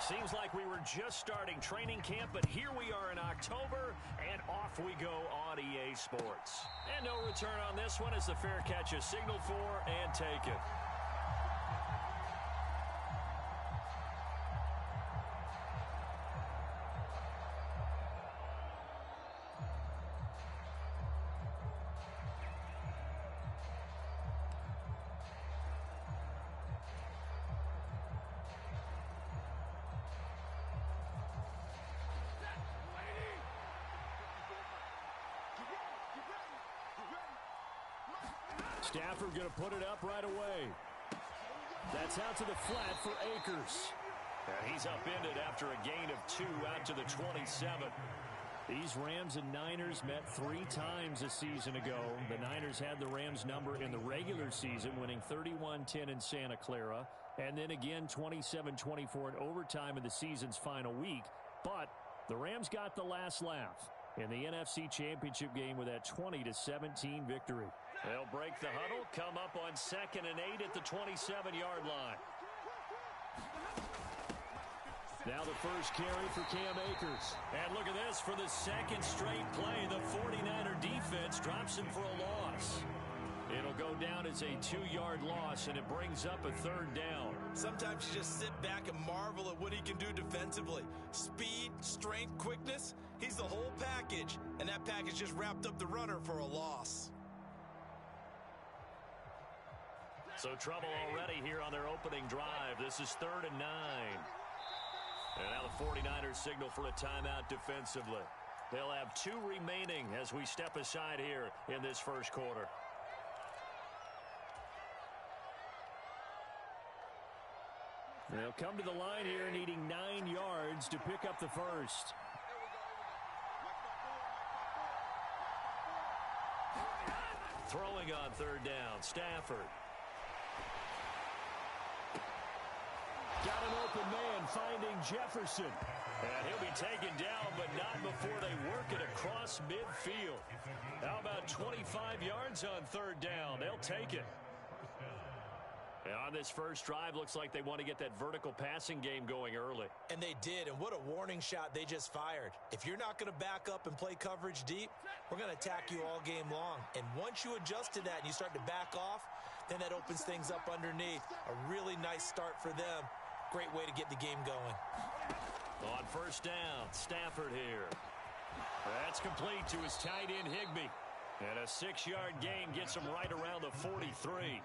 Seems like we were just starting training camp, but here we are in October, and off we go on EA Sports. And no return on this one as the fair catch is signaled for and taken. Stafford going to put it up right away. That's out to the flat for Akers. And he's upended after a gain of 2 out to the 27. These Rams and Niners met 3 times a season ago. The Niners had the Rams number in the regular season, winning 31-10 in Santa Clara. And then again 27-24 in overtime in the season's final week. But the Rams got the last laugh in the NFC Championship game with that 20-17 victory. They'll break the huddle, come up on 2nd and 8 at the 27-yard line. Now the first carry for Cam Akers. And look at this, for the second straight play, the 49er defense drops him for a loss. It'll go down as a 2-yard loss, and it brings up a 3rd down. Sometimes you just sit back and marvel at what he can do defensively. Speed, strength, quickness, he's the whole package. And that package just wrapped up the runner for a loss. So trouble already here on their opening drive. This is 3rd and 9. And now the 49ers signal for a timeout defensively. They'll have 2 remaining as we step aside here in this first quarter. They'll come to the line here needing 9 yards to pick up the first. Throwing on 3rd down, Stafford. Got an open man finding Jefferson. And he'll be taken down, but not before they work it across midfield. How about 25 yards on 3rd down? They'll take it. And on this first drive, looks like they want to get that vertical passing game going early. And they did, and what a warning shot they just fired. If you're not going to back up and play coverage deep, we're going to attack you all game long. And once you adjust to that and you start to back off, then that opens things up underneath. A really nice start for them. Great way to get the game going. On 1st down, Stafford here. That's complete to his tight end, Higbee. And a 6-yard gain gets him right around the 43.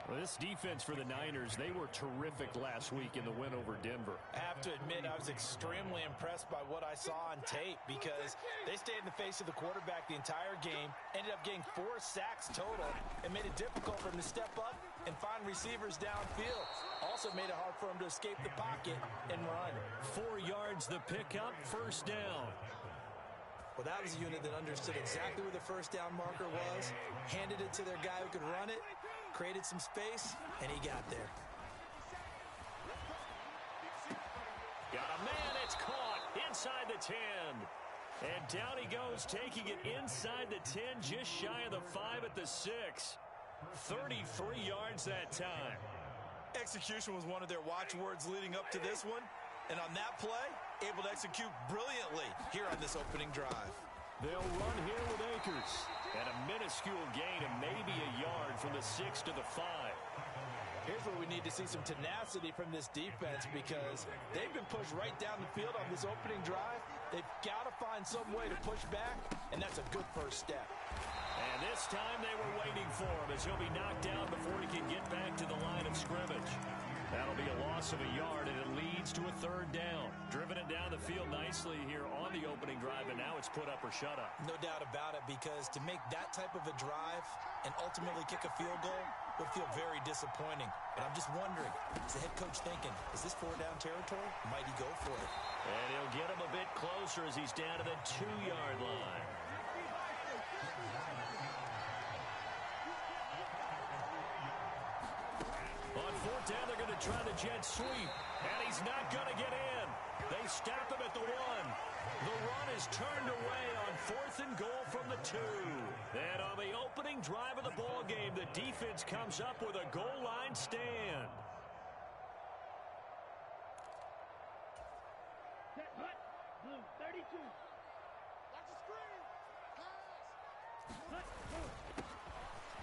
Well, this defense for the Niners, they were terrific last week in the win over Denver. I have to admit, I was extremely impressed by what I saw on tape because they stayed in the face of the quarterback the entire game, ended up getting 4 sacks total, and made it difficult for him to step up and find receivers downfield. Also made it hard for him to escape the pocket and run. 4 yards the pickup, 1st down. Well, that was a unit that understood exactly where the 1st down marker was, handed it to their guy who could run it, created some space, and he got there. Got a man, it's caught inside the 10. And down he goes, taking it inside the 10, just shy of the 5 at the 6. 33 yards that time. Execution was one of their watchwords leading up to this one. And on that play, able to execute brilliantly here on this opening drive. They'll run here with Akers. And a minuscule gain of maybe a yard from the 6 to the 5. Here's where we need to see some tenacity from this defense because they've been pushed right down the field on this opening drive. They've got to find some way to push back, and that's a good first step. And this time they were waiting for him as he'll be knocked down before he can get back to the line of scrimmage. That'll be a loss of a yard, and it leads to a 3rd down. Driven it down the field nicely here on the opening drive, and now it's put up or shut up. No doubt about it, because to make that type of a drive and ultimately kick a field goal would feel very disappointing. But I'm just wondering, is the head coach thinking, is this 4-down territory? Might he go for it? And he'll get him a bit closer as he's down to the 2-yard line. On 4th down, they're going to try the jet sweep. And he's not going to get in. They stop him at the 1. The run is turned away on 4th and goal from the 2. And on the opening drive of the ball game, the defense comes up with a goal line stand. Blue, 32.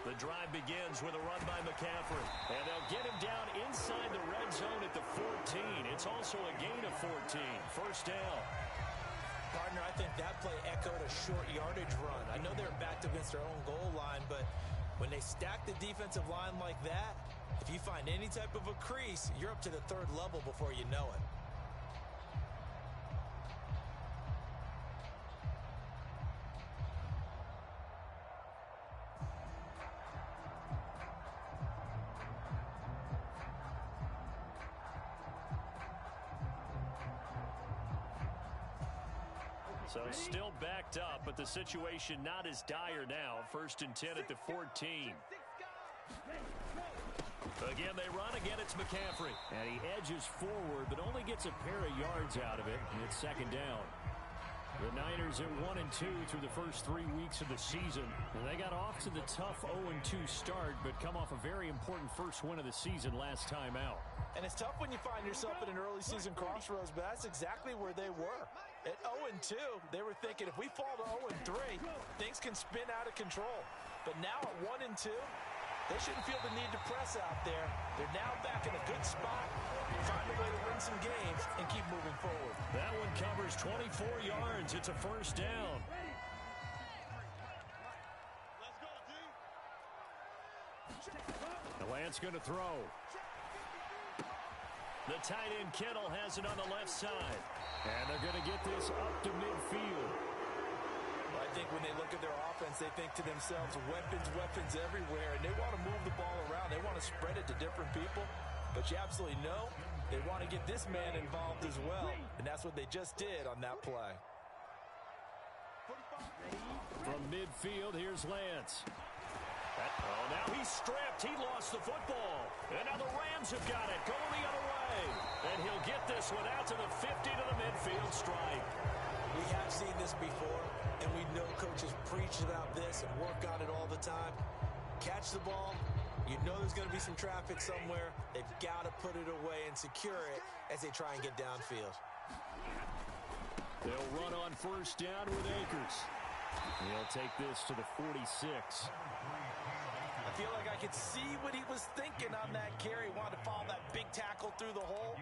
The drive begins with a run by McCaffrey. And they'll get him down inside the red zone at the 14. It's also a gain of 14. First down. Partner, I think that play echoed a short yardage run. I know they're backed against their own goal line, but when they stack the defensive line like that, if you find any type of a crease, you're up to the third level before you know it. So still backed up, but the situation not as dire now. 1st and 10 at the 14. Again, they run. Again, it's McCaffrey. And he edges forward, but only gets a pair of yards out of it. And it's 2nd down. The Niners at 1-2 through the first 3 weeks of the season. And they got off to the tough 0-2 start, but come off a very important first win of the season last time out. And it's tough when you find yourself at an early season crossroads, but that's exactly where they were. At 0-2, they were thinking if we fall to 0-3, things can spin out of control. But now at 1-2, they shouldn't feel the need to press out there. They're now back in a good spot, find a way to win some games, and keep moving forward. That one covers 24 yards. It's a first down. The Lance going to throw. The tight end Kittle has it on the left side. And they're going to get this up to midfield. Well, I think when they look at their offense, they think to themselves, weapons everywhere, and they want to move the ball around. They want to spread it to different people. But you absolutely know they want to get this man involved as well, and that's what they just did on that play. From midfield, here's Lance. Oh, now he's stripped. He lost the football. And now the Rams have got it. Going the other way. And he'll get this one out to the 50 to the midfield stripe. We have seen this before, and we know coaches preach about this and work on it all the time. Catch the ball. You know there's going to be some traffic somewhere. They've got to put it away and secure it as they try and get downfield. They'll run on first down with Akers. He'll take this to the 46. I feel like I could see what he was thinking on that carry. Wanted to follow that big tackle through the hole.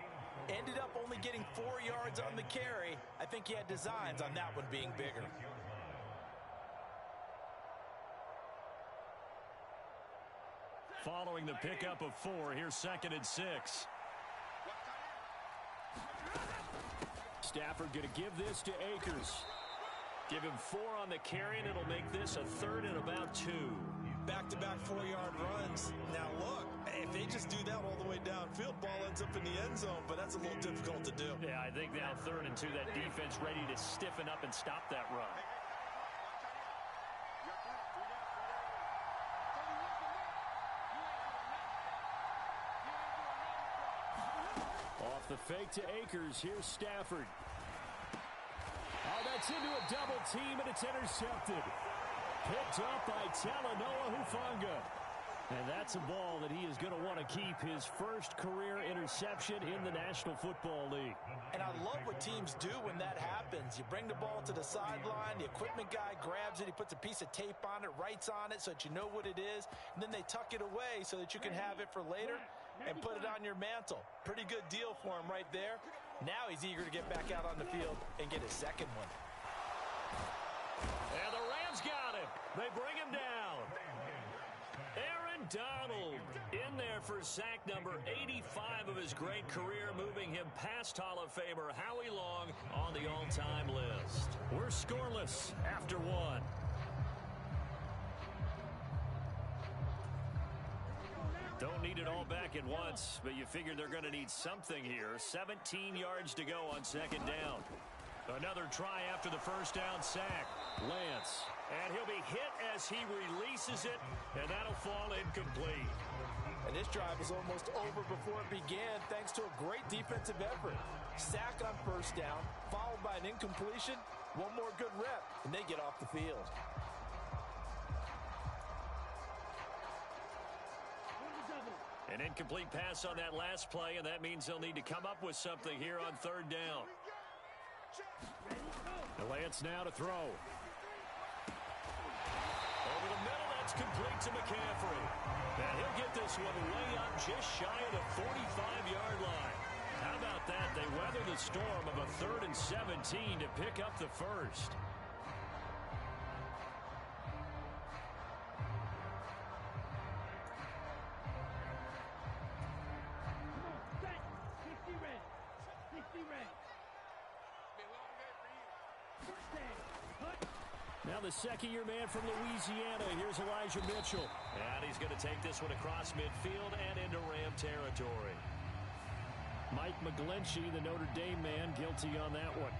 Ended up only getting 4 yards on the carry. I think he had designs on that one being bigger. Following the pickup of 4, here's 2nd and 6. Stafford going to give this to Akers. Give him 4 on the carry, and it'll make this a 3rd and about 2. Back-to-back 4-yard runs. Now, look, if they just do that all the way downfield, ball ends up in the end zone, but that's a little difficult to do. Yeah, I think now 3rd and 2, that defense ready to stiffen up and stop that run. Off the fake to Akers. Here's Stafford. Oh, that's into a double team, and it's intercepted. Picked up by Talanoa Hufanga. And that's a ball that he is going to want to keep, his first career interception in the National Football League. And I love what teams do when that happens. You bring the ball to the sideline, the equipment guy grabs it, he puts a piece of tape on it, writes on it so that you know what it is, and then they tuck it away so that you can have it for later and put it on your mantle. Pretty good deal for him right there. Now he's eager to get back out on the field and get his second one. And the Rams got him. They bring him down. Aaron Donald in there for sack number 85 of his great career, moving him past Hall of Famer Howie Long on the all-time list. We're scoreless after 1. Don't need it all back at once, but you figure they're going to need something here. 17 yards to go on 2nd down. Another try after the first down sack. Lance. And he'll be hit as he releases it, and that'll fall incomplete. And this drive was almost over before it began thanks to a great defensive effort. Sack on first down, followed by an incompletion. One more good rep, and they get off the field. An incomplete pass on that last play, and that means they'll need to come up with something here on 3rd down. The Lance now to throw. Over the middle, that's complete to McCaffrey. And he'll get this one way up just shy of the 45-yard line. How about that? They weather the storm of a 3rd and 17 to pick up the first. Now the second-year man from Louisiana. Here's Elijah Mitchell. And he's going to take this one across midfield and into Ram territory. Mike McGlinchey, the Notre Dame man, guilty on that one.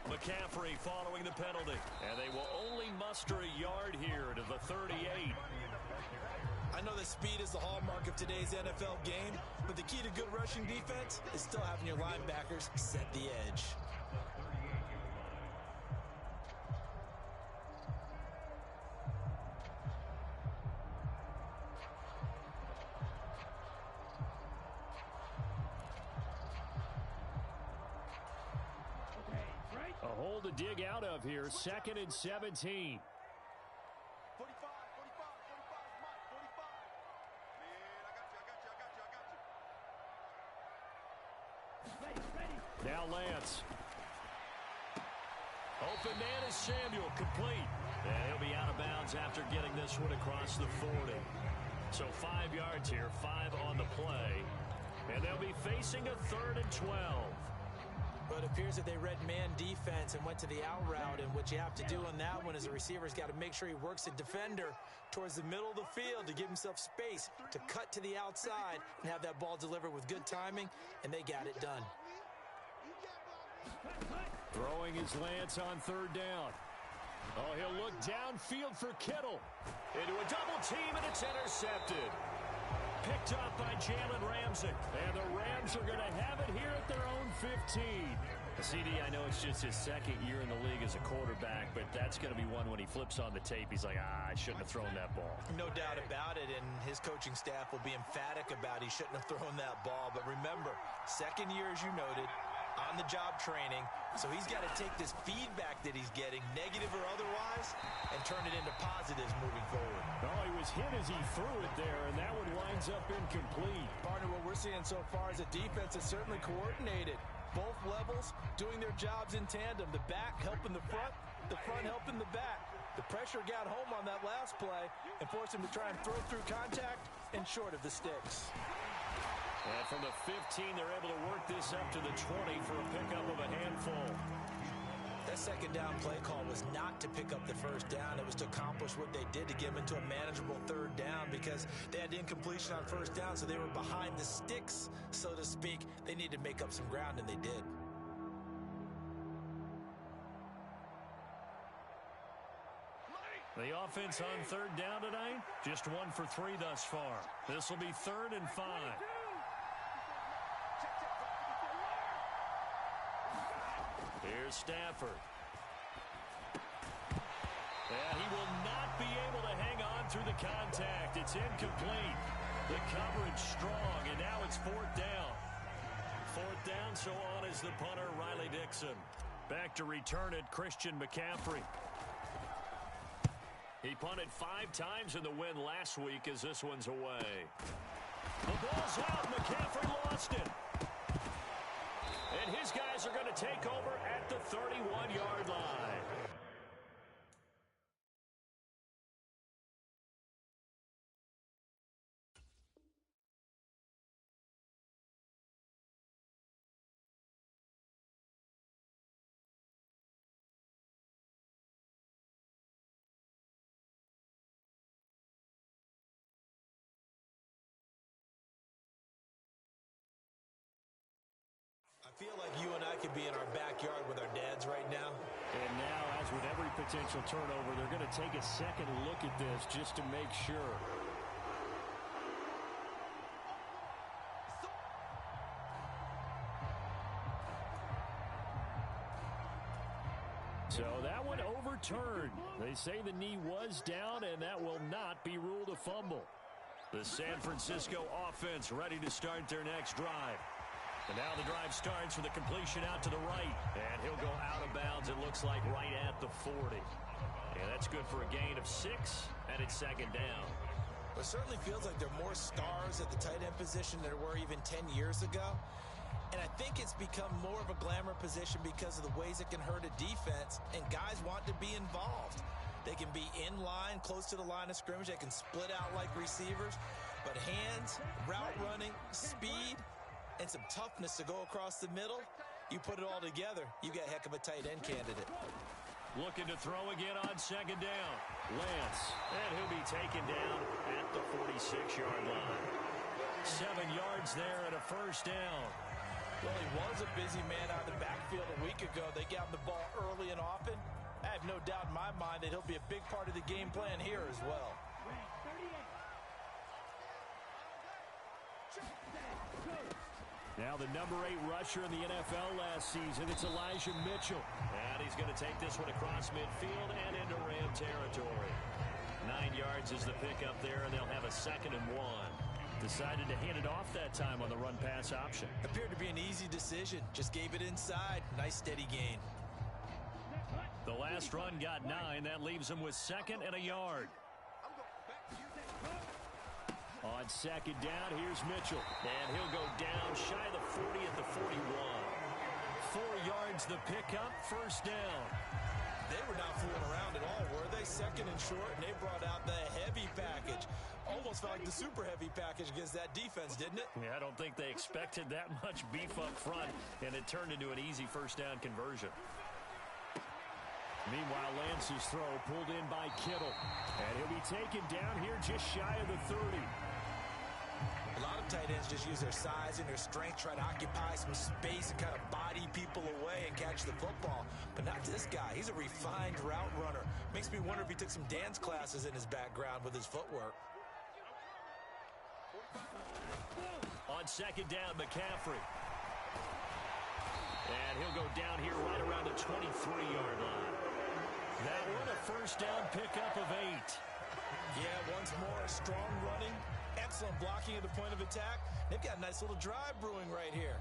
McCaffrey following the penalty. And they will only muster a yard here to the 38. I know that speed is the hallmark of today's NFL game, but the key to good rushing defense is still having your linebackers set the edge. A hole to dig out of here. 2nd and 17. 45. Now Lance. Open man is Samuel, complete. And he'll be out of bounds after getting this one across the 40. So 5 yards here, 5 on the play. And they'll be facing a 3rd and 12. But it appears that they read man defense and went to the out route, and what you have to do on that one is the receiver's got to make sure he works the defender towards the middle of the field to give himself space to cut to the outside and have that ball delivered with good timing, and they got it done. Throwing his Lance on 3rd down. Oh, he'll look downfield for Kittle. Into a double team, and it's intercepted. Picked up by Jalen Ramsey. And the Rams are going to have it here at their own 15. CD, I know it's just his 2nd year in the league as a quarterback, but that's going to be one when he flips on the tape. He's like, I shouldn't have thrown that ball. No doubt about it, and his coaching staff will be emphatic about he shouldn't have thrown that ball. But remember, 2nd year, as you noted, on-the-job training, so he's got to take this feedback that he's getting, negative or otherwise, and turn it into positives moving forward. Oh, he was hit as he threw it there, and that one winds up incomplete. Partner, what we're seeing so far is a defense that's certainly coordinated. Both levels doing their jobs in tandem. The back helping the front helping the back. The pressure got home on that last play and forced him to try and throw through contact and short of the sticks. And from the 15, they're able to work this up to the 20 for a pickup of a handful. That 2nd down play call was not to pick up the 1st down. It was to accomplish what they did to get them into a manageable 3rd down because they had incompletion on 1st down, so they were behind the sticks, so to speak. They needed to make up some ground, and they did. The offense on 3rd down tonight, just 1 for 3 thus far. This will be 3rd and 5. Here's Stafford. And he will not be able to hang on through the contact. It's incomplete. The coverage strong, and now it's 4th down. 4th down, so on is the punter, Riley Dixon. Back to return it, Christian McCaffrey. He punted 5 times in the win last week as this one's away. The ball's out. McCaffrey lost it. And his guys are going to take over at the 31-yard line. I feel like you and I could be in our backyard with our dads right now. And now, as with every potential turnover, they're going to take a second look at this just to make sure. So that one overturned. They say the knee was down, and that will not be ruled a fumble. The San Francisco offense ready to start their next drive. And now the drive starts with a completion out to the right. And he'll go out of bounds, it looks like, right at the 40. And that's good for a gain of 6, and it's second down. Well, it certainly feels like there are more stars at the tight end position than there were even 10 years ago. And I think it's become more of a glamour position because of the ways it can hurt a defense, and guys want to be involved. They can be in line, close to the line of scrimmage. They can split out like receivers. But hands, route running, speed, and some toughness to go across the middle, you put it all together, you got a heck of a tight end candidate. Looking to throw again on second down. Lance, and he'll be taken down at the 46-yard line. 7 yards there and a first down. Well, he was a busy man out of the backfield a week ago. They got him the ball early and often. I have no doubt in my mind that he'll be a big part of the game plan here as well. Now the number 8 rusher in the NFL last season, it's Elijah Mitchell. And he's going to take this one across midfield and into Ram territory. 9 yards is the pickup there, and they'll have a 2nd and 1. Decided to hand it off that time on the run-pass option. Appeared to be an easy decision. Just gave it inside. Nice steady gain. The last run got 9. That leaves him with 2nd and a yard. On second down, here's Mitchell. And he'll go down shy of the 40 at the 41. 4 yards the pickup, first down. They were not fooling around at all, were they? 2nd and short, and they brought out the heavy package. Almost felt like the super heavy package against that defense, didn't it? Yeah, I don't think they expected that much beef up front, and it turned into an easy first down conversion. Meanwhile, Lance's throw pulled in by Kittle. And he'll be taken down here just shy of the 30. A lot of tight ends just use their size and their strength, try to occupy some space and kind of body people away and catch the football. But not this guy. He's a refined route runner. Makes me wonder if he took some dance classes in his background with his footwork. On second down, McCaffrey. And he'll go down here right around the 23-yard line. That one a first down pickup of 8. Yeah, once more, strong running, excellent blocking at the point of attack. They've got a nice little drive brewing right here.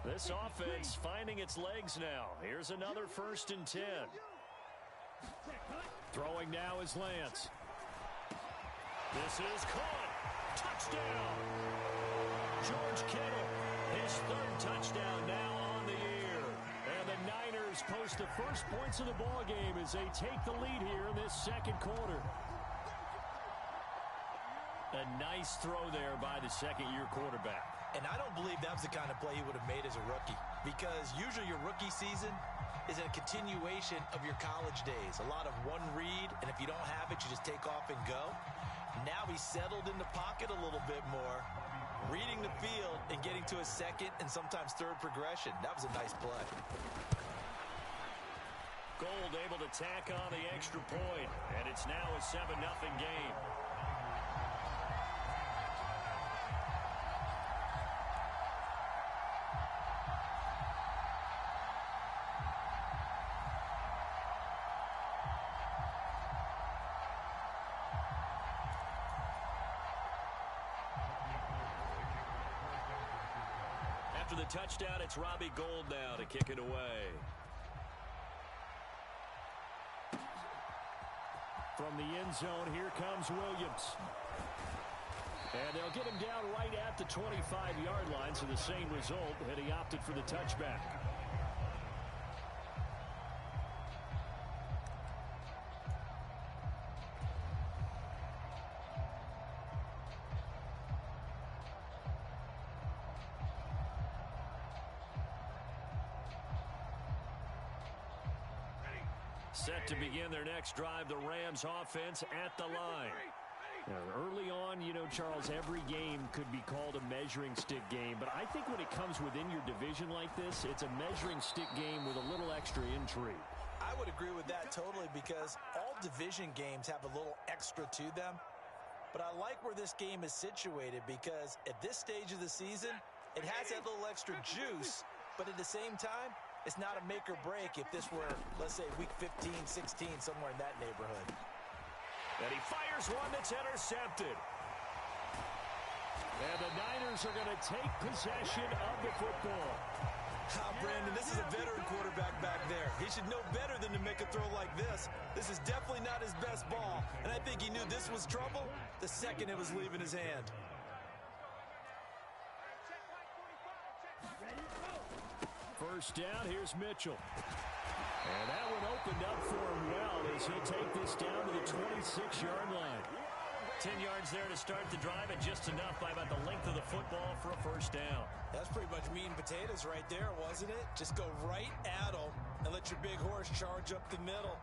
This offense finding its legs now. Here's another 1st and 10. Throwing now is Lance. This is caught. Touchdown. George Kittle, his 3rd touchdown now on the year. And the Niners post the first points of the ball game as they take the lead here in this 2nd quarter. A nice throw there by the 2nd-year quarterback. And I don't believe that was the kind of play he would have made as a rookie, because usually your rookie season is a continuation of your college days. A lot of one read, and if you don't have it, you just take off and go. Now he's settled in the pocket a little bit more, reading the field and getting to a 2nd and sometimes 3rd progression. That was a nice play. Gold able to tack on the extra point, and it's now a 7-0 game. After the touchdown, it's Robbie Gould now to kick it away. From the end zone, here comes Williams. And they'll get him down right at the 25-yard line, so the same result, and he opted for the touchback. Set to begin their next drive, the Rams offense at the line. Early on, Charles, every game could be called a measuring stick game. But I think when it comes within your division like this, it's a measuring stick game with a little extra intrigue. I would agree with that totally because all division games have a little extra to them. But I like where this game is situated because at this stage of the season, it has that little extra juice. But at the same time, it's not a make or break if this were, let's say, week 15, 16, somewhere in that neighborhood. And he fires one that's intercepted. And the Niners are going to take possession of the football. Brandon, this is a veteran quarterback back there. He should know better than to make a throw like this. This is definitely not his best ball. And I think he knew this was trouble the second it was leaving his hand. First down, here's Mitchell. And that one opened up for him well as he'll take this down to the 26-yard line. 10 yards there to start the drive and just enough by about the length of the football for a first down. That's pretty much meat and potatoes right there, wasn't it? Just go right at them and let your big horse charge up the middle.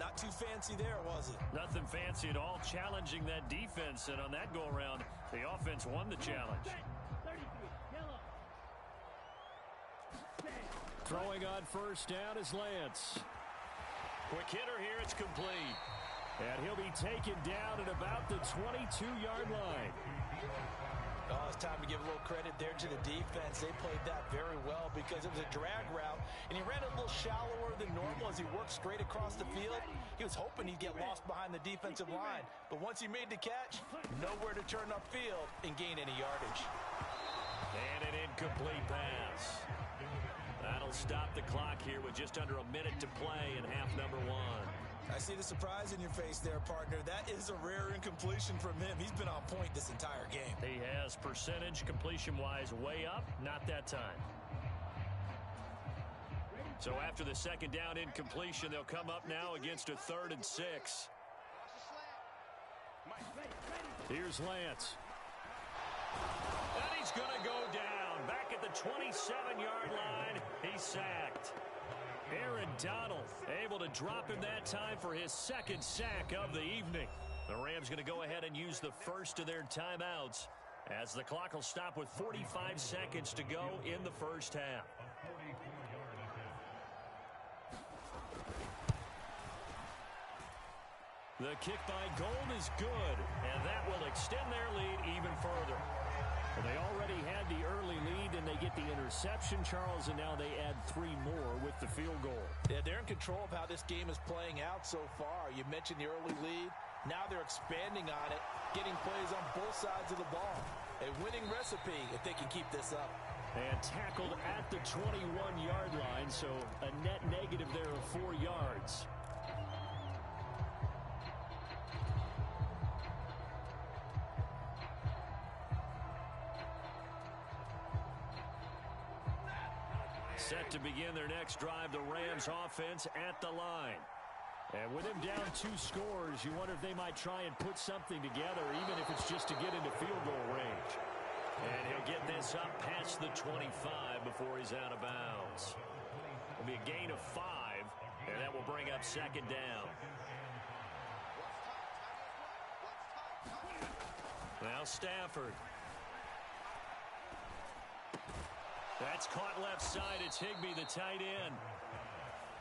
Not too fancy there, was it? Nothing fancy at all, challenging that defense. And on that go-around, the offense won the challenge. Throwing on first down is Lance. Quick hitter here, it's complete. And he'll be taken down at about the 22-yard line. Oh, it's time to give a little credit there to the defense. They played that very well because it was a drag route, and he ran a little shallower than normal as he worked straight across the field. He was hoping he'd get lost behind the defensive line, but once he made the catch, nowhere to turn upfield and gain any yardage. And an incomplete pass. That'll stop the clock here with just under a minute to play in half number one. I see the surprise in your face there, partner. That is a rare incompletion from him. He's been on point this entire game. He has. Percentage completion-wise way up. Not that time. So after the second down incompletion, they'll come up now against a 3rd and 6. Here's Lance. And he's going to go down. Back at the 27-yard line, he's sacked. Aaron Donald able to drop him that time for his second sack of the evening. The Rams going to go ahead and use the first of their timeouts as the clock will stop with 45 seconds to go in the first half. The kick by Gold is good, and that will extend their lead even further. Well, they already had the early lead, and they get the interception, Charles, and now they add 3 more with the field goal. Yeah, they're in control of how this game is playing out so far. You mentioned the early lead. Now they're expanding on it, getting plays on both sides of the ball. A winning recipe if they can keep this up. And tackled at the 21-yard line, so a net negative there of 4 yards. Set to begin their next drive, the Rams offense at the line. And with him down 2 scores, you wonder if they might try and put something together, even if it's just to get into field goal range. And he'll get this up past the 25 before he's out of bounds. It'll be a gain of 5, and that will bring up second down. Now Stafford. That's caught left side. It's Higbee, the tight end.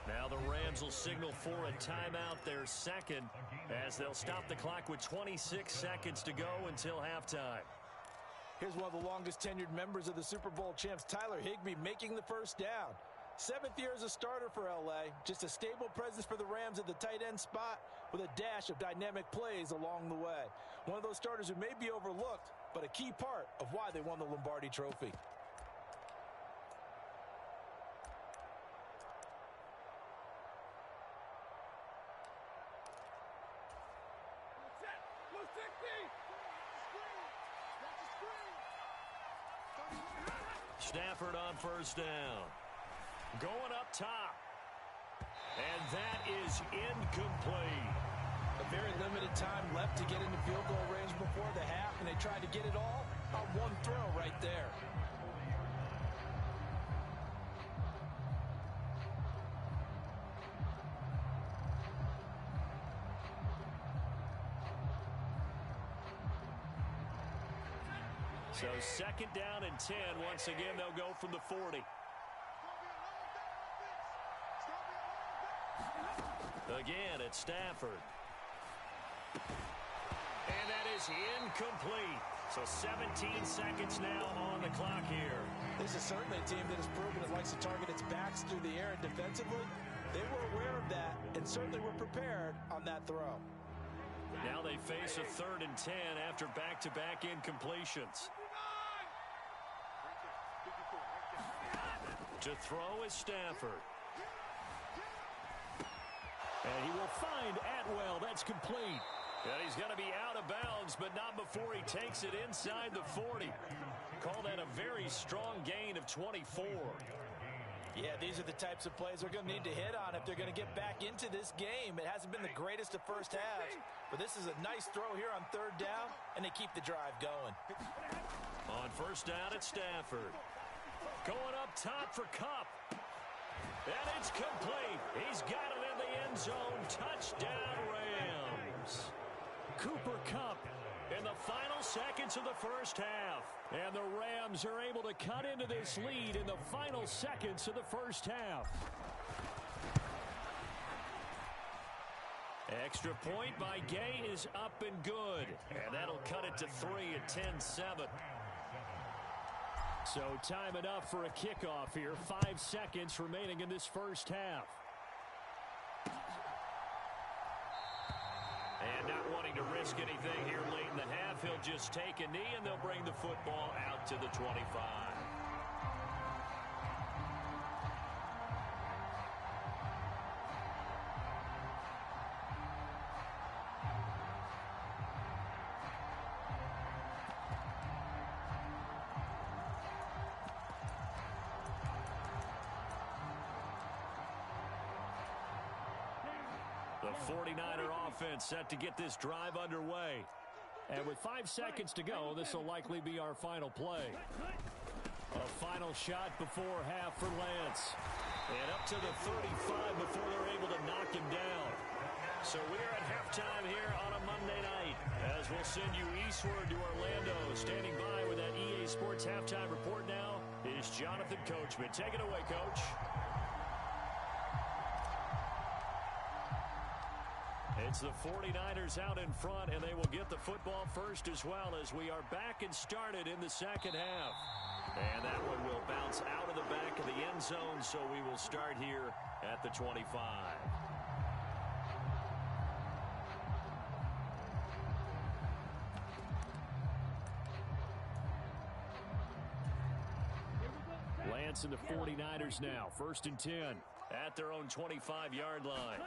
Now the Rams will signal for a timeout, their second, as they'll stop the clock with 26 seconds to go until halftime. Here's one of the longest tenured members of the Super Bowl champs, Tyler Higbee, making the first down. 7th year as a starter for L.A. Just a stable presence for the Rams at the tight end spot with a dash of dynamic plays along the way. One of those starters who may be overlooked, but a key part of why they won the Lombardi Trophy. Stafford on first down. Going up top. And that is incomplete. A very limited time left to get into field goal range before the half, and they tried to get it all on one throw right there. So 2nd down and 10. Once again, they'll go from the 40. Again, it's Stafford. And that is incomplete. So 17 seconds now on the clock here. This is certainly a team that has proven it likes to target its backs through the air, and defensively, they were aware of that and certainly were prepared on that throw. Now they face a 3rd and 10 after back-to-back incompletions. To throw is Stafford. And he will find Atwell. That's complete. And he's going to be out of bounds, but not before he takes it inside the 40. Call that a very strong gain of 24. Yeah, these are the types of plays they're going to need to hit on if they're going to get back into this game. It hasn't been the greatest of first halves, but this is a nice throw here on 3rd down, and they keep the drive going. On 1st down, it's Stafford. Going up top for Kupp. And it's complete. He's got it in the end zone. Touchdown, Rams. Cooper Kupp in the final seconds of the first half. And the Rams are able to cut into this lead in the final seconds of the first half. Extra point by Gay is up and good. And that'll cut it to 3 at 10-7. So time enough for a kickoff here. 5 seconds remaining in this first half. And not wanting to risk anything here late in the half, he'll just take a knee and they'll bring the football out to the 25. The 49er offense set to get this drive underway. And with 5 seconds to go, this will likely be our final play. A final shot before half for Lance. And up to the 35 before they're able to knock him down. So we're at halftime here on a Monday night. As we'll send you eastward to Orlando. Standing by with that EA Sports halftime report now is Jonathan Coachman. Take it away, Coach. It's the 49ers out in front, and they will get the football first as well as we are back and started in the second half. And that one will bounce out of the back of the end zone, so we will start here at the 25. Lance and the 49ers now, 1st and 10. At their own 25-yard line.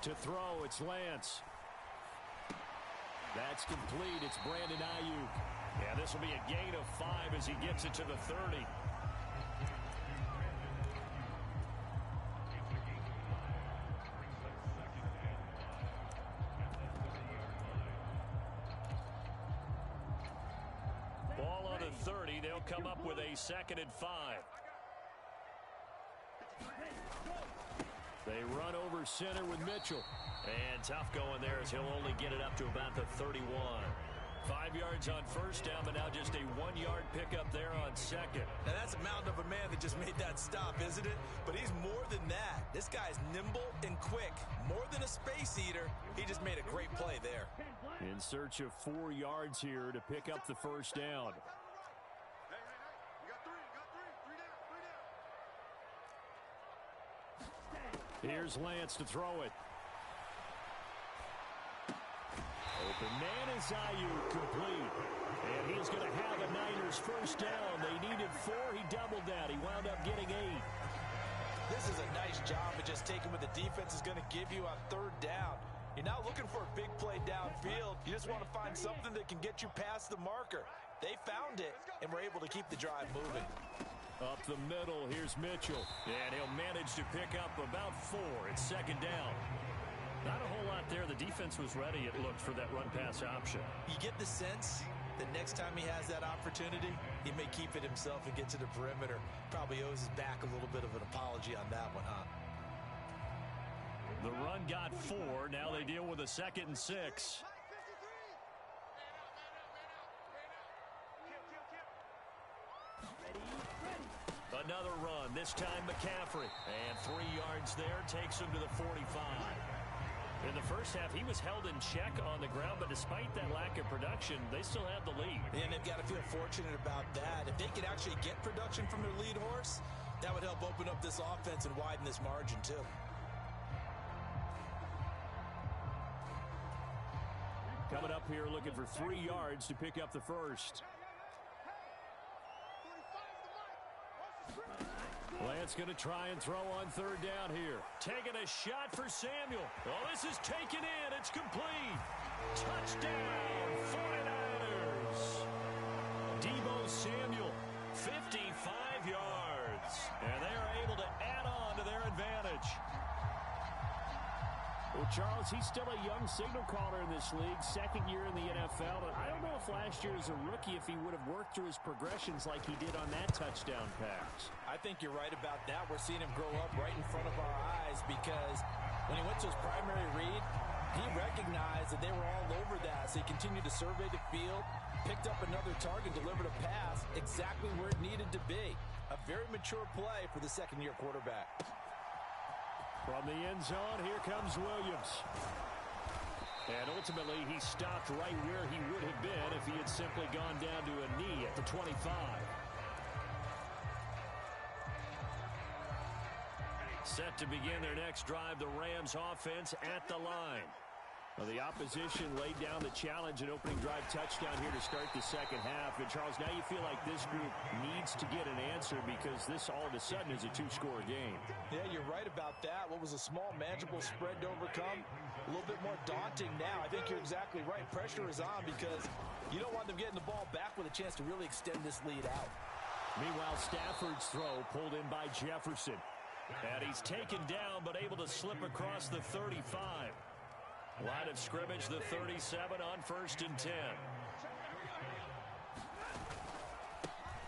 To throw, it's Lance. That's complete. It's Brandon Ayuk. Yeah, this will be a gain of 5 as he gets it to the 30. Ball on the 30. They'll come up with a 2nd and 5. They run over center with Mitchell. And tough going there as he'll only get it up to about the 31. 5 yards on 1st down, but now just a 1-yard pickup there on 2nd. Now that's a mountain of a man that just made that stop, isn't it? But he's more than that. This guy's nimble and quick. More than a space eater. He just made a great play there. In search of 4 yards here to pick up the 1st down. Here's Lance to throw it. Open man is Ayuk, complete. And he's going to have a Niners 1st down. They needed 4. He doubled that. He wound up getting 8. This is a nice job of just taking what the defense is going to give you on 3rd down. You're not looking for a big play downfield. You just want to find something that can get you past the marker. They found it and were able to keep the drive moving. Up the middle, here's Mitchell. And he'll manage to pick up about 4. It's 2nd down. Not a whole lot there. The defense was ready, it looked, for that run-pass option. You get the sense that next time he has that opportunity, he may keep it himself and get to the perimeter. Probably owes his back a little bit of an apology on that one, huh? The run got 4. Now they deal with a 2nd and 6. Another run, this time McCaffrey. And 3 yards there, takes him to the 45. In the first half, he was held in check on the ground, but despite that lack of production, they still have the lead. And they've got to feel fortunate about that. If they could actually get production from their lead horse, that would help open up this offense and widen this margin, too. Coming up here looking for 3 yards to pick up the first. Lance going to try and throw on third down here. Taking a shot for Samuel. Oh, this is taken in. It's complete. Touchdown, 49ers. Deebo Samuel, 55 yards. And they are able to add on to their advantage. Well, Charles, he's still a young signal caller in this league, second year in the NFL. And I don't know if last year as a rookie, if he would have worked through his progressions like he did on that touchdown pass. I think you're right about that. We're seeing him grow up right in front of our eyes because when he went to his primary read, he recognized that they were all over that. So he continued to survey the field, picked up another target, delivered a pass exactly where it needed to be. A very mature play for the second-year quarterback. From the end zone, here comes Williams. And ultimately, he stopped right where he would have been if he had simply gone down to a knee at the 25. Set to begin their next drive, the Rams offense at the line. Well, the opposition laid down the challenge, an opening drive touchdown here to start the second half. And, Charles, now you feel like this group needs to get an answer because this all of a sudden is a two-score game. Yeah, you're right about that. What was a small, manageable spread to overcome, a little bit more daunting now. I think you're exactly right. Pressure is on because you don't want them getting the ball back with a chance to really extend this lead out. Meanwhile, Stafford's throw pulled in by Jefferson. And he's taken down but able to slip across the 35. Line of scrimmage, the 37 on 1st and 10.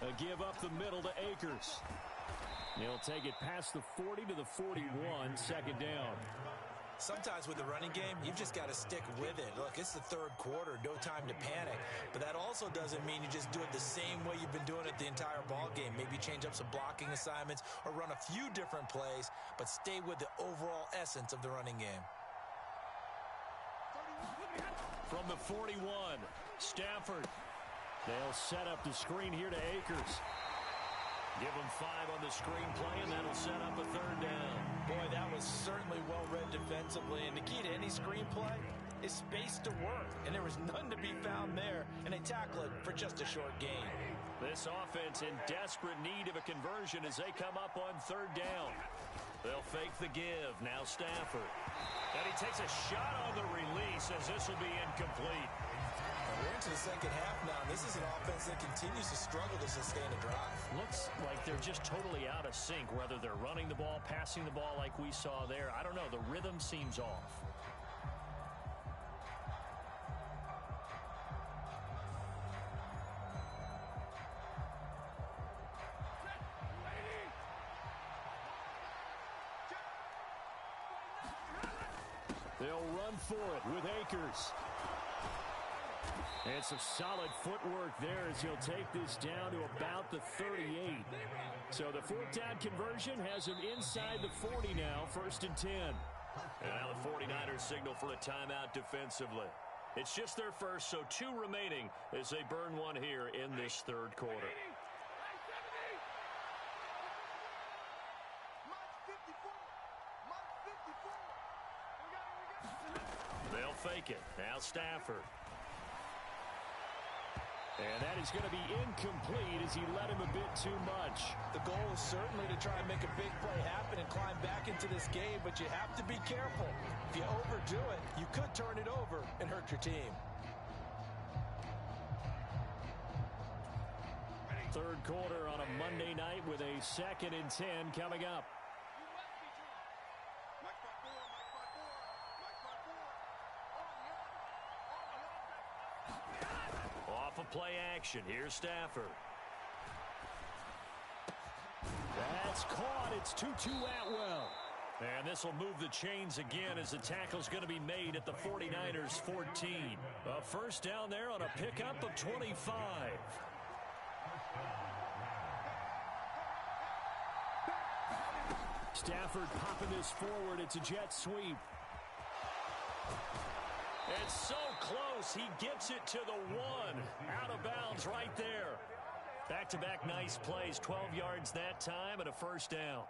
A give up the middle to Akers. He'll take it past the 40 to the 41, second down. Sometimes with the running game, you've just got to stick with it. Look, it's the third quarter, no time to panic. But that also doesn't mean you just do it the same way you've been doing it the entire ball game. Maybe change up some blocking assignments or run a few different plays, but stay with the overall essence of the running game. From the 41, Stafford. They'll set up the screen here to Akers. Give him 5 on the screenplay, and that'll set up a third down. Boy, that was certainly well-read defensively, and the key to any screenplay is space to work, and there was none to be found there, and they tackle it for just a short gain. This offense in desperate need of a conversion as they come up on third down. They'll fake the give. Now Stafford. And he takes a shot on the release as this will be incomplete. We're into the second half now. This is an offense that continues to struggle to sustain a drive. Looks like they're just totally out of sync, whether they're running the ball, passing the ball like we saw there. I don't know. The rhythm seems off. They'll run for it with Akers. And some solid footwork there as he'll take this down to about the 38. So the fourth down conversion has him inside the 40 now, 1st and 10. And now the 49ers signal for a timeout defensively. It's just their first, so 2 remaining as they burn one here in this third quarter. They'll fake it. Now Stafford. And that is going to be incomplete as he led him a bit too much. The goal is certainly to try and make a big play happen and climb back into this game, but you have to be careful. If you overdo it, you could turn it over and hurt your team. Third quarter on a Monday night with a 2nd and 10 coming up. Off of play action. Here's Stafford. That's caught. It's Tutu Atwell. And this will move the chains again as the tackle's going to be made at the 49ers 14. A first down there on a pickup of 25. Stafford popping this forward. It's a jet sweep. It's so close. He gets it to the one. Out of bounds right there. Back-to-back nice plays. 12 yards that time and a first down.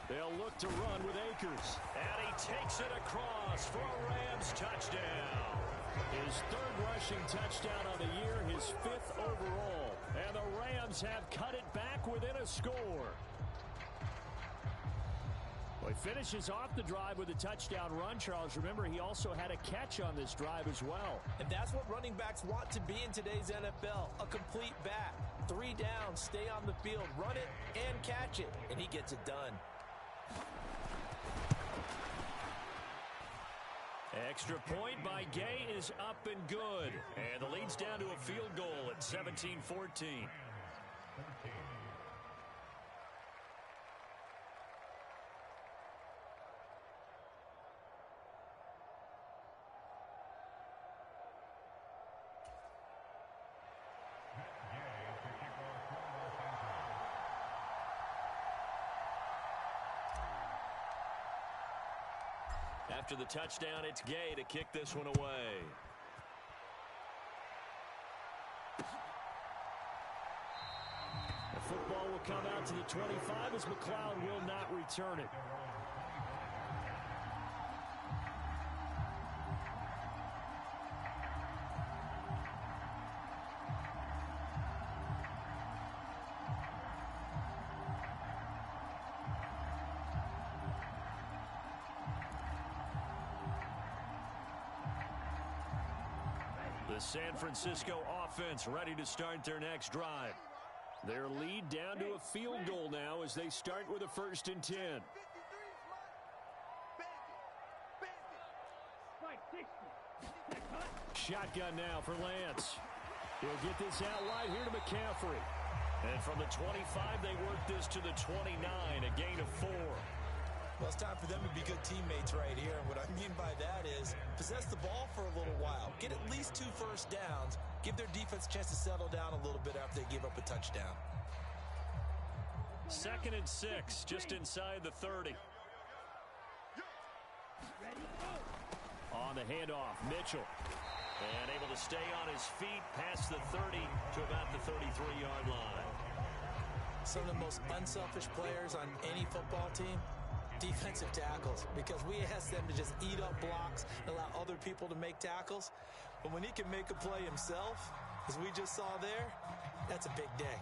They'll look to run with Akers. And he takes it across for a Rams touchdown. His third rushing touchdown on the year, his fifth overall. And the Rams have cut it back within a score. Well, he finishes off the drive with a touchdown run, Charles. Remember, he also had a catch on this drive as well. And that's what running backs want to be in today's NFL, a complete back. 3 downs, stay on the field, run it, and catch it. And he gets it done. Extra point by Gay is up and good. And the lead's down to a field goal at 17-14. After the touchdown, it's Gay to kick this one away. The football will come out to the 25 as McLeod will not return it. The San Francisco offense ready to start their next drive. Their lead down to a field goal now as they start with a 1st and 10. Shotgun now for Lance. He'll get this out wide here to McCaffrey. And from the 25, they work this to the 29, a gain of 4. Well, it's time for them to be good teammates right here. And what I mean by that is possess the ball for a little while. Get at least 2 first downs. Give their defense a chance to settle down a little bit after they give up a touchdown. 2nd and 6, just inside the 30. On the handoff, Mitchell. And able to stay on his feet past the 30 to about the 33-yard line. Some of the most unselfish players on any football team, defensive tackles, because we ask them to just eat up blocks and allow other people to make tackles. But when he can make a play himself, as we just saw there, that's a big day.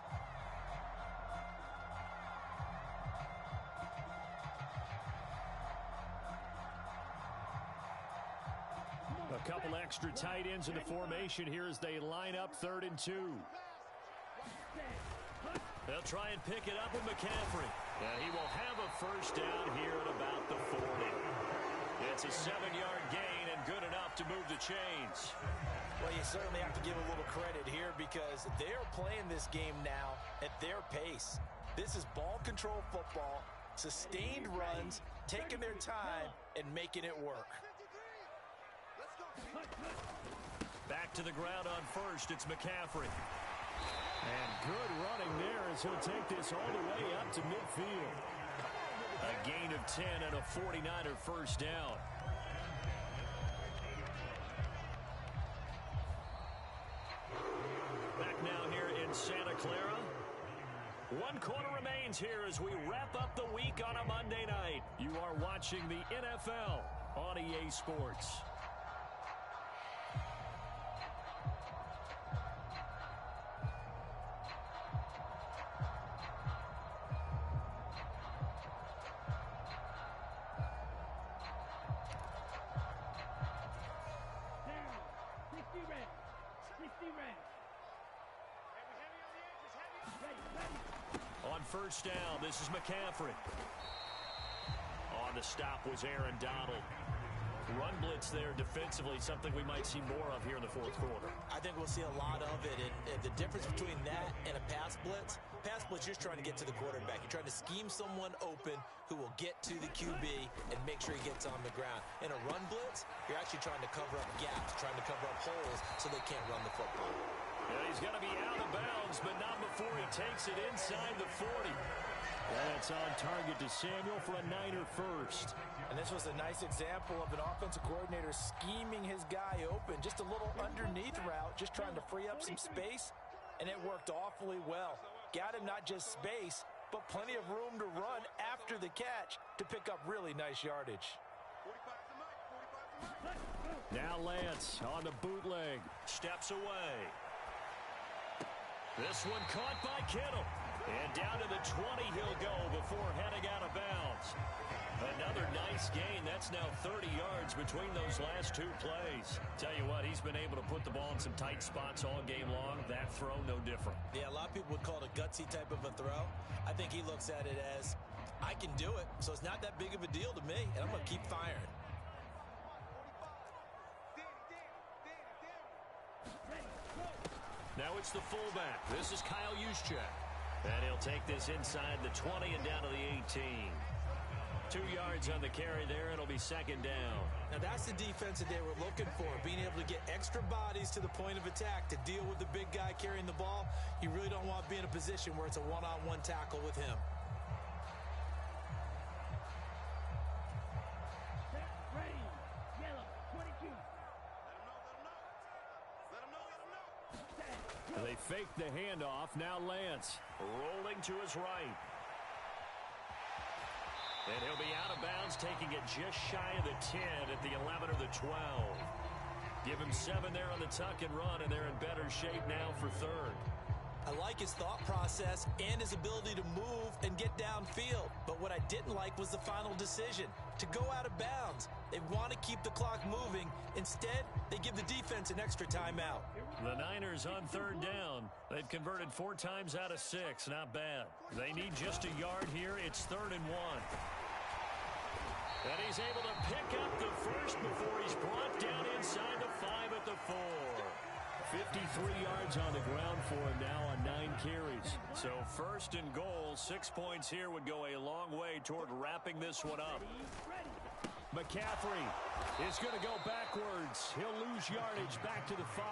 A couple extra tight ends in the formation here as they line up 3rd and 2. They'll try and pick it up with McCaffrey. And he will have a first down here at about the 40. It's a 7-yard gain and good enough to move the chains. Well, you certainly have to give a little credit here because they're playing this game now at their pace. This is ball control football, sustained runs, taking their time, and making it work. Back to the ground on 1st, it's McCaffrey. And good running there as he'll take this all the way up to midfield. A gain of 10 and a 49er first down. Back now here in Santa Clara. 1 quarter remains here as we wrap up the week on a Monday night. You are watching the NFL on EA Sports. On 1st down, this is McCaffrey. On the stop was Aaron Donald. Run blitz there defensively, something we might see more of here in the 4th quarter. I think we'll see a lot of it. And the difference between that and a pass blitz, pass blitz, you're just trying to get to the quarterback. You're trying to scheme someone open who will get to the QB and make sure he gets on the ground. In a run blitz, you're actually trying to cover up gaps, trying to cover up holes so they can't run the football. Yeah, he's going to be out of bounds, but not before he takes it inside the 40. That's on target to Samuel for a Niner first. And this was a nice example of an offensive coordinator scheming his guy open. Just a little underneath route, just trying to free up some space, and it worked awfully well. Got him not just space, but plenty of room to run after the catch to pick up really nice yardage. Now Lance on the bootleg. Steps away. This one caught by Kittle. And down to the 20 he'll go before heading out of bounds. Another nice gain. That's now 30 yards between those last two plays. Tell you what, he's been able to put the ball in some tight spots all game long. That throw, no different. Yeah, a lot of people would call it a gutsy type of a throw. I think he looks at it as, I can do it, so it's not that big of a deal to me, and I'm going to keep firing. Now it's the fullback. This is Kyle Juszczyk. And he'll take this inside the 20 and down to the 18. 2 yards on the carry there. It'll be second down. Now that's the defense that they were looking for, being able to get extra bodies to the point of attack to deal with the big guy carrying the ball. You really don't want to be in a position where it's a one-on-one tackle with him. They fake the handoff. Now Lance rolling to his right. And he'll be out of bounds, taking it just shy of the 10 at the 11 or the 12. Give him 7 there on the tuck and run, and they're in better shape now for third. I like his thought process and his ability to move and get downfield. But what I didn't like was the final decision, to go out of bounds. They want to keep the clock moving. Instead, they give the defense an extra timeout. The Niners on third down. They've converted 4 times out of 6. Not bad. They need just a yard here. It's 3rd and 1. And he's able to pick up the first before he's brought down inside the 5 at the 4. 53 yards on the ground for him now on 9 carries. So 1st and goal, 6 points here would go a long way toward wrapping this one up. McCaffrey is going to go backwards. He'll lose yardage back to the 5.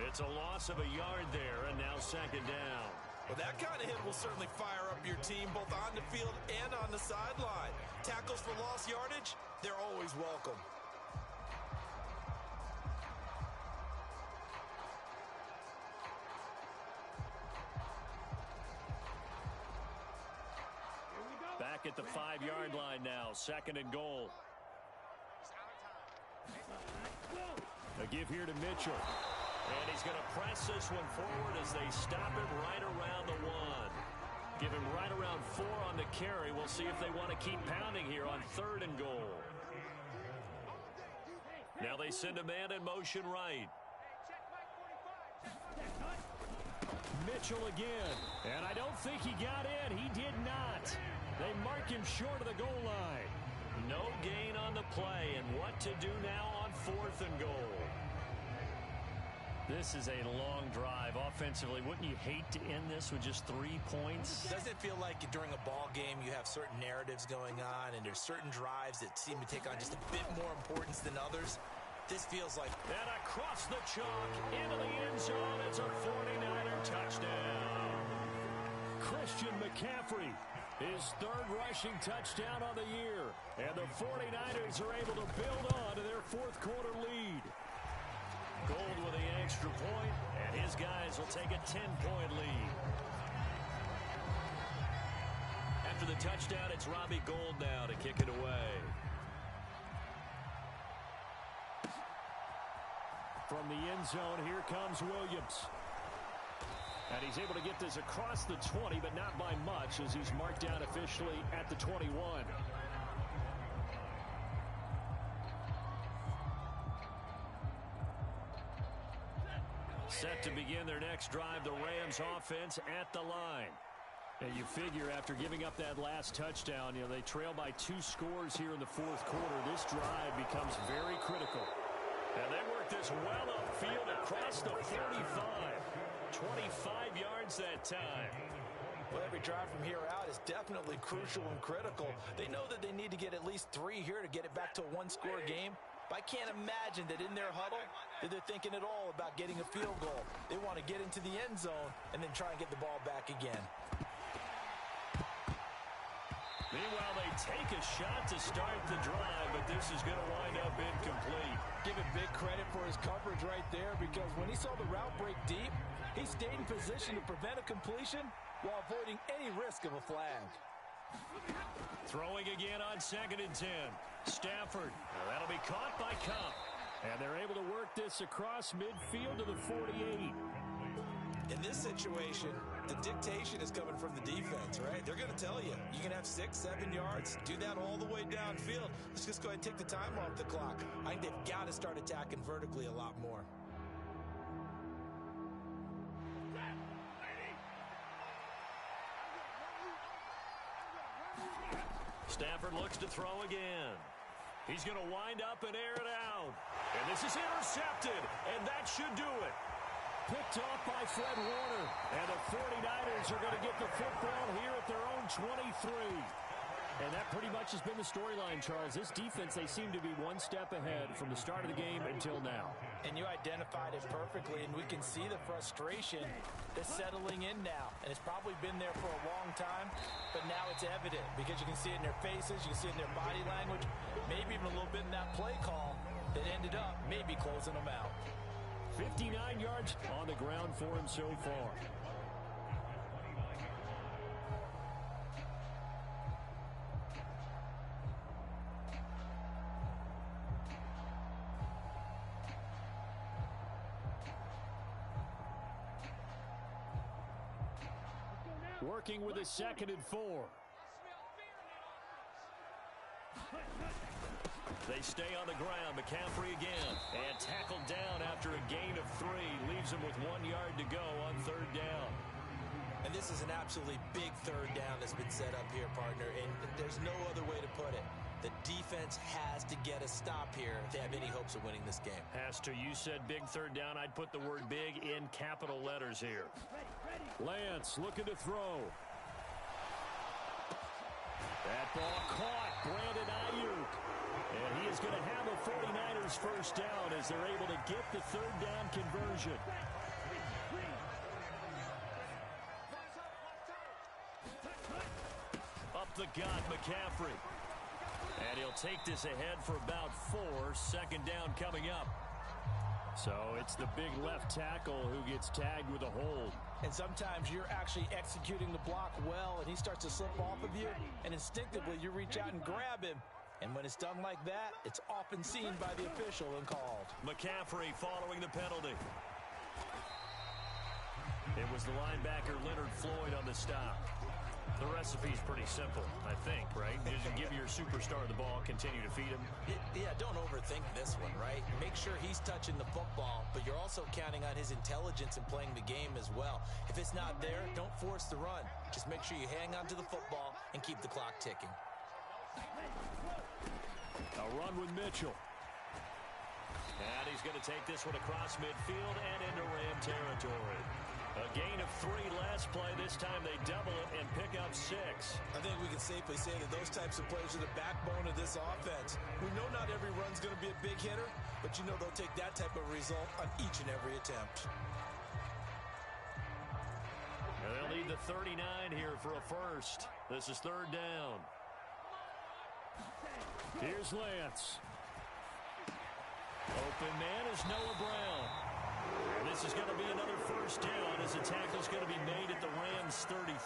It's a loss of a yard there, and now 2nd down. Well, that kind of hit will certainly fire up your team both on the field and on the sideline. Tackles for lost yardage, they're always welcome. Back at the 5-yard line now, 2nd and goal. A give here to Mitchell. And he's going to press this one forward as they stop him right around the 1. Give him right around 4 on the carry. We'll see if they want to keep pounding here on 3rd and goal. Now they send a man in motion right. Mitchell again. And I don't think he got in. He did not. They mark him short of the goal line. No gain on the play. And what to do now on 4th and goal? This is a long drive offensively. Wouldn't you hate to end this with just 3 points? Doesn't it feel like during a ball game you have certain narratives going on and there's certain drives that seem to take on just a bit more importance than others? This feels like... And across the chalk into the end zone. It's a 49er touchdown. Christian McCaffrey, his 3rd rushing touchdown on the year. And the 49ers are able to build on to their 4th quarter lead. Gold with the extra point, and his guys will take a 10-point lead. After the touchdown, it's Robbie Gould now to kick it away. From the end zone, here comes Williams. And he's able to get this across the 20, but not by much, as he's marked down officially at the 21. Set to begin their next drive, the Rams offense at the line. And you figure after giving up that last touchdown, they trail by 2 scores here in the 4th quarter. This drive becomes very critical. And they work this well upfield across the 35. 25 yards that time. Well, every drive from here out is definitely crucial and critical. They know that they need to get at least 3 here to get it back to a one-score game. But I can't imagine that in their huddle that they're thinking at all about getting a field goal. They want to get into the end zone and then try and get the ball back again. Meanwhile, they take a shot to start the drive, but this is going to wind up incomplete. Give it big credit for his coverage right there, because when he saw the route break deep, he stayed in position to prevent a completion while avoiding any risk of a flag. Throwing again on 2nd and 10. Stafford. That'll be caught by Cup. And they're able to work this across midfield to the 48. In this situation, the dictation is coming from the defense, right? They're going to tell you, you can have 6, 7 yards, do that all the way downfield. Let's just go ahead and take the time off the clock. I think they've got to start attacking vertically a lot more. Stafford looks to throw again. He's going to wind up and air it out. And this is intercepted, and that should do it. Picked off by Fred Warner. And the 49ers are going to get the football here at their own 23. And that pretty much has been the storyline, Charles. This defense, they seem to be one step ahead from the start of the game until now. And you identified it perfectly, and we can see the frustration that's settling in now. And it's probably been there for a long time, but now it's evident because you can see it in their faces, you can see it in their body language, maybe even a little bit in that play call that ended up maybe closing them out. 59 yards on the ground for him so far. Working with a 2nd and 4. They stay on the ground. McCaffrey again. And tackled down after a gain of 3. Leaves him with 1 yard to go on 3rd down. And this is an absolutely big 3rd down that's been set up here, partner. And there's no other way to put it. The defense has to get a stop here if they have any hopes of winning this game. Has to. You said big 3rd down. I'd put the word big in capital letters here. Lance looking to throw. That ball caught. Brandon Ayuk. And he is going to have a 49ers first down as they're able to get the 3rd down conversion. Up the gut, McCaffrey. And he'll take this ahead for about 4. 2nd down coming up. So it's the big left tackle who gets tagged with a hold. And sometimes you're actually executing the block well, and he starts to slip off of you, and instinctively you reach out and grab him. And when it's done like that, it's often seen by the official and called. McCaffrey following the penalty. It was the linebacker Leonard Floyd on the stop. The recipe's pretty simple, I think, right? You just give your superstar the ball, continue to feed him. Yeah, don't overthink this one, right? Make sure he's touching the football, but you're also counting on his intelligence in playing the game as well. If it's not there, don't force the run. Just make sure you hang on to the football and keep the clock ticking. A run with Mitchell. And he's going to take this one across midfield and into Ram territory. A gain of 3 last play. This time they double it and pick up 6. I think we can safely say that those types of plays are the backbone of this offense. We know not every run's going to be a big hitter, but you know they'll take that type of result on each and every attempt. And they'll need the 39 here for a first. This is 3rd down. Here's Lance. Open man is Noah Brown. And this is going to be another first down as the tackle's going to be made at the Rams' 33.